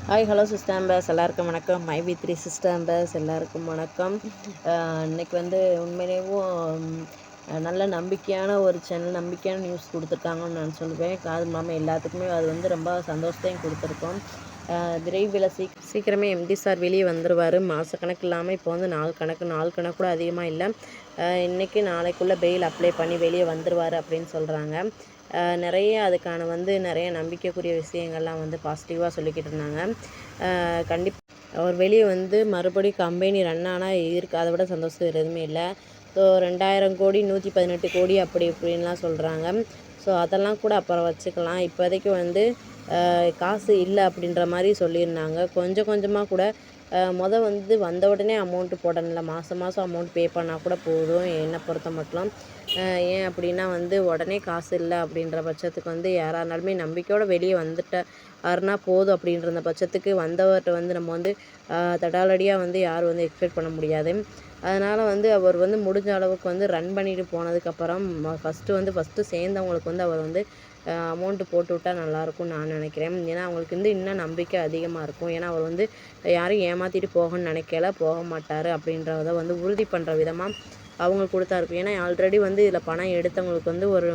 Hi hello சிஸ்டம்பர்ஸ் எல்லாருக்கும் வணக்கம். மை3 சிஸ்டம்பர்ஸ் எல்லாருக்கும் வணக்கம். இன்றைக்கி வந்து உண்மையிலேயும் நல்ல நம்பிக்கையான ஒரு சேனல், நம்பிக்கையான நியூஸ் கொடுத்துருக்காங்கன்னு நான் சொல்லுவேன். அது இல்லாமல் எல்லாத்துக்குமே அது வந்து ரொம்ப சந்தோஷத்தையும் கொடுத்துருக்கோம். விரைவில் சீக்கிரமே எம்டி சார் வெளியே வந்துடுவார். மாதக்கணக்கு இல்லாமல் இப்போ வந்து நாள் கணக்கு கூட அதிகமாக இல்லை. இன்றைக்கி நாளைக்குள்ளே பெயில் அப்ளை பண்ணி வெளியே வந்துடுவார் அப்படின்னு சொல்கிறாங்க. நிறைய அதுக்கான வந்து நிறைய நம்பிக்கைக்குரிய விஷயங்கள்லாம் வந்து பாசிட்டிவாக சொல்லிக்கிட்டு இருந்தாங்க. கண்டிப்பாக அவர் வெளியே வந்து மறுபடியும் கம்பெனி ரன் ஆனால் இருக்குது, அதை விட சந்தோஷம் எதுவுமே இல்லை. ஸோ 2000 கோடி 118 கோடி அப்படி இப்படின்லாம் சொல்கிறாங்க. ஸோ அதெல்லாம் கூட அப்புறம் வச்சுக்கலாம். இப்போதைக்கு வந்து காசு இல்லை அப்படின்ற மாதிரி சொல்லியிருந்தாங்க. கொஞ்சம் கொஞ்சமாக கூட வந்து வந்த உடனே அமௌண்ட்டு போடணும்ல, மாதம் அமௌண்ட் பே பண்ணால் கூட போதும் என்னை பொறுத்த மட்டும். ஏன் அப்படின்னா வந்து உடனே காசு இல்லை அப்படின்ற பட்சத்துக்கு வந்து யாராக இருந்தாலுமே நம்பிக்கையோடு வெளியே வந்துட்டாருனா போதும் அப்படின்ற பட்சத்துக்கு வந்தவர்கிட்ட வந்து நம்ம வந்து தடாலடியாக வந்து யாரும் வந்து எக்ஸ்பெக்ட் பண்ண முடியாது. அதனால் வந்து அவர் வந்து முடிஞ்ச அளவுக்கு வந்து ரன் பண்ணிட்டு போனதுக்கப்புறம் ஃபஸ்ட்டு சேர்ந்தவங்களுக்கு வந்து அவர் வந்து அமௌண்ட்டு போட்டு விட்டால் நல்லாயிருக்கும்னு நான் நினைக்கிறேன். ஏன்னா அவங்களுக்கு வந்து இன்னும் நம்பிக்கை அதிகமாக இருக்கும். ஏன்னா அவர் வந்து யாரையும் ஏமாற்றிட்டு போக மாட்டார் அப்படின்றத வந்து உறுதி பண்ணுற விதமாக அவங்களுக்கு கொடுத்தாருக்கும். ஏன்னா ஆல்ரெடி வந்து இதில் பணம் எடுத்தவங்களுக்கு வந்து ஒரு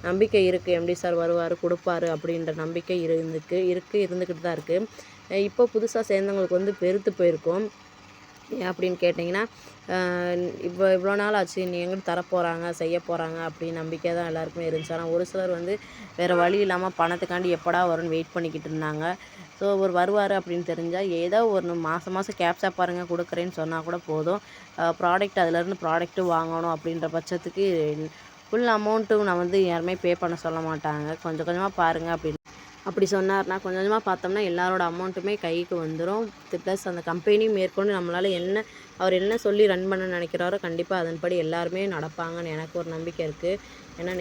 நம்பிக்கை இருக்குது, எம்டி சார் வருவார் கொடுப்பாரு அப்படின்ற நம்பிக்கை இருந்துக்கிட்டு தான் இருக்குது. இப்போ புதுசாக சேர்ந்தவங்களுக்கு வந்து பெருத்து போயிருக்கும். அப்படின்னு கேட்டிங்கன்னா, இவ்வளோ நாள் ஆச்சு, நீ எங்கிட்ட தரப்போகிறாங்க, செய்ய போகிறாங்க அப்படின்னு நம்பிக்கை தான் எல்லாருக்குமே இருந்துச்சு. ஆனால் ஒரு சிலர் வந்து வேறு வழி இல்லாமல் பணத்துக்காண்டி எப்படா வரும்னு வெயிட் பண்ணிக்கிட்டு இருந்தாங்க. ஸோ அவர் வருவார் அப்படின்னு தெரிஞ்சால் ஏதோ ஒரு மாதம் கேப்ஸா பாருங்கள் கொடுக்குறேன்னு சொன்னால் கூட போதும். அதுலேருந்து ப்ராடக்ட்டு வாங்கணும் அப்படின்ற பட்சத்துக்கு ஃபுல் அமௌண்ட்டும் நான் வந்து யாருமே பே பண்ண சொல்ல மாட்டாங்க. கொஞ்சம் கொஞ்சமாக பாருங்கள் அப்படின்னு அப்படி சொன்னார்னா, கொஞ்சம் கொஞ்சமாக பார்த்தோம்னா எல்லாரோட அமௌண்ட்டுமே கைக்கு வந்துடும். ப்ளஸ் அந்த கம்பெனி மேற்கொண்டு நம்மளால் அவர் என்ன சொல்லி ரன் பண்ண நினைக்கிறாரோ கண்டிப்பாக அதன்படி எல்லாருமே நடப்பாங்கன்னு எனக்கு ஒரு நம்பிக்கை இருக்குது. ஏன்னா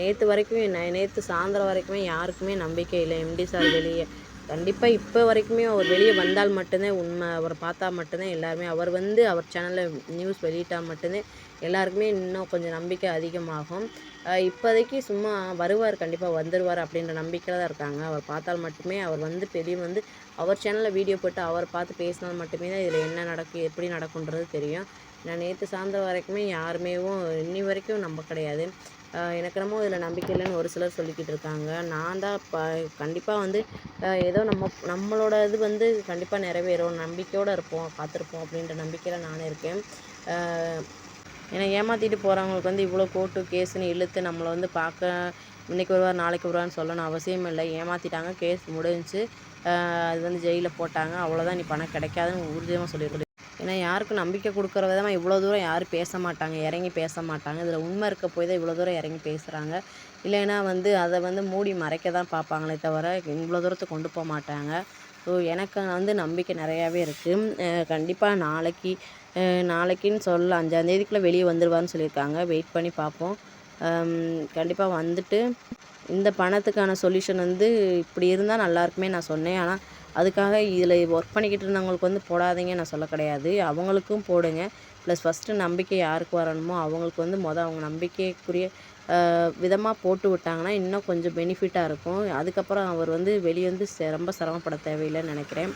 நேற்று சாயந்தரம் வரைக்குமே யாருக்குமே நம்பிக்கை இல்லை எம்டி சார் வெளியே. கண்டிப்பாக இப்போ வரைக்குமே அவர் வெளியே வந்தால் மட்டும்தான் உண்மை. அவரை பார்த்தா மட்டும்தான் எல்லாருமே அவர் சேனலில் நியூஸ் வெளியிட்டால் மட்டும்தான் எல்லாருக்குமே இன்னும் கொஞ்சம் நம்பிக்கை அதிகமாகும். இப்போதைக்கு சும்மா வருவார், கண்டிப்பாக வந்துடுவார் அப்படின்ற நம்பிக்கையில் தான் இருக்காங்க. அவர் பார்த்தால் மட்டுமே அவர் வந்து அவர் சேனலில் வீடியோ போட்டு அவரை பார்த்து பேசினால் மட்டுமே தான் இதில் என்ன நடக்கும் எப்படி நடக்குன்றது தெரியும். நான் நேற்று சாயந்தரம் வரைக்குமே யாருமேவும் இன்னி வரைக்கும் நம்ப கிடையாது. எனக்கு என்னமோ இதில் நம்பிக்கை இல்லைன்னு ஒரு சிலர் சொல்லிக்கிட்டு இருக்காங்க. நான் தான் கண்டிப்பாக வந்து ஏதோ நம்மளோட இது வந்து கண்டிப்பாக நிறைவேறும், நம்பிக்கையோடு இருப்போம், காத்திருப்போம் அப்படின்ற நம்பிக்கையில் நானும் இருக்கேன். ஏன்னா ஏமாற்றிட்டு போகிறவங்களுக்கு வந்து இவ்வளோ கோர்ட்டு கேஸுன்னு இழுத்து நம்மளை வந்து இன்றைக்கி வருவார் நாளைக்கு வருவார்னு சொல்லணும் அவசியம் இல்லை. ஏமாற்றிட்டாங்க, கேஸ் முடிஞ்சிச்சு, அது வந்து ஜெயிலில் போட்டாங்க, அவ்வளோதான், நீ பணம் கிடைக்காதுன்னு ஊர்ஜிதமாக சொல்லியிருக்கேன். ஏன்னா யாருக்கும் நம்பிக்கை கொடுக்குற விதமாக இவ்வளோ தூரம் யாரும் பேச மாட்டாங்க, இறங்கி பேச மாட்டாங்க. இதில் உண்மை இருக்க போய் தான் இவ்வளோ தூரம் இறங்கி பேசுகிறாங்க. இல்லைன்னா வந்து அதை வந்து மூடி மறைக்க தான் பார்ப்பாங்களே தவிர இவ்வளோ தூரத்துக்கு கொண்டு போக மாட்டாங்க. ஸோ எனக்கு வந்து நம்பிக்கை நிறையாவே இருக்குது. கண்டிப்பாக நாளைக்குன்னு சொல்ல 5ஆந்தேதிக்குள்ளே வெளியே வந்துடுவார்னு சொல்லியிருக்காங்க. வெயிட் பண்ணி பார்ப்போம். கண்டிப்பாக வந்துட்டு இந்த பணத்துக்கான சொல்யூஷன் வந்து இப்படி இருந்தால் நல்லாயிருக்குமே நான் சொன்னேன். ஆனால் அதுக்காக இதில் ஒர்க் பண்ணிக்கிட்டு இருந்தவங்களுக்கு வந்து போடாதீங்க நான் சொல்ல கிடையாது, அவங்களுக்கும் போடுங்க. ப்ளஸ் ஃபஸ்ட்டு நம்பிக்கை யாருக்கு வரணுமோ அவங்களுக்கு வந்து அவங்க நம்பிக்கைக்குரிய விதமாக போட்டு விட்டாங்கன்னா இன்னும் கொஞ்சம் பெனிஃபிட்டாக இருக்கும். அதுக்கப்புறம் அவர் வந்து வெளியே வந்து ரொம்ப சிரமப்பட தேவையில்லைன்னு நினைக்கிறேன்.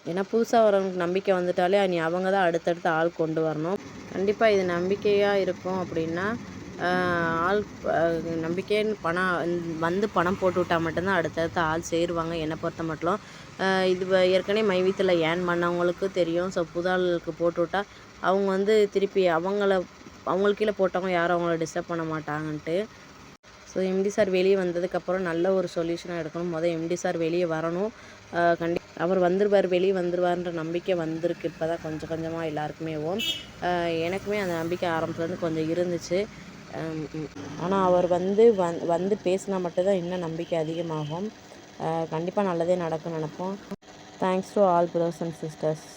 ஏன்னா புதுசாக வரவங்களுக்கு நம்பிக்கை வந்துட்டாலே அவங்க தான் அடுத்தடுத்து ஆள் கொண்டு வரணும். கண்டிப்பாக இது நம்பிக்கையாக இருக்கும் அப்படின்னா ஆள் நம்பிக்கைன்னு பணம் போட்டு விட்டால் மட்டும்தான் அடுத்தடுத்து ஆள் சேருவாங்க என்னை பொறுத்த மட்டும். இது ஏற்கனவே மைவித்தில் ஏர்ன் பண்ணவங்களுக்கு தெரியும். ஸோ புது ஆளுக்கு போட்டு விட்டால் அவங்க வந்து திருப்பி அவங்களுக்கு கீழே போட்டவங்க யாரும் அவங்கள டிஸ்டர்ப் பண்ண மாட்டாங்கன்ட்டு. ஸோ எம்டி சார் வெளியே வந்ததுக்கப்புறம் நல்ல ஒரு சொல்யூஷனாக எடுக்கணும். எம்டி சார் வெளியே வரணும். அவர் வெளியே வந்துடுவார்ன்ற நம்பிக்கை வந்திருக்கு இப்போ தான் கொஞ்சம் கொஞ்சமாக எல்லாருக்குமேவும். எனக்குமே அந்த நம்பிக்கை ஆரம்பத்துலேருந்து கொஞ்சம் இருந்துச்சு. ஆனால் அவர் வந்து பேசினா மட்டும்தான் இன்னும் நம்பிக்கை அதிகமாகும். கண்டிப்பாக நல்லதே நடக்கும்னு நினைப்போம். Thanks to all brothers and sisters.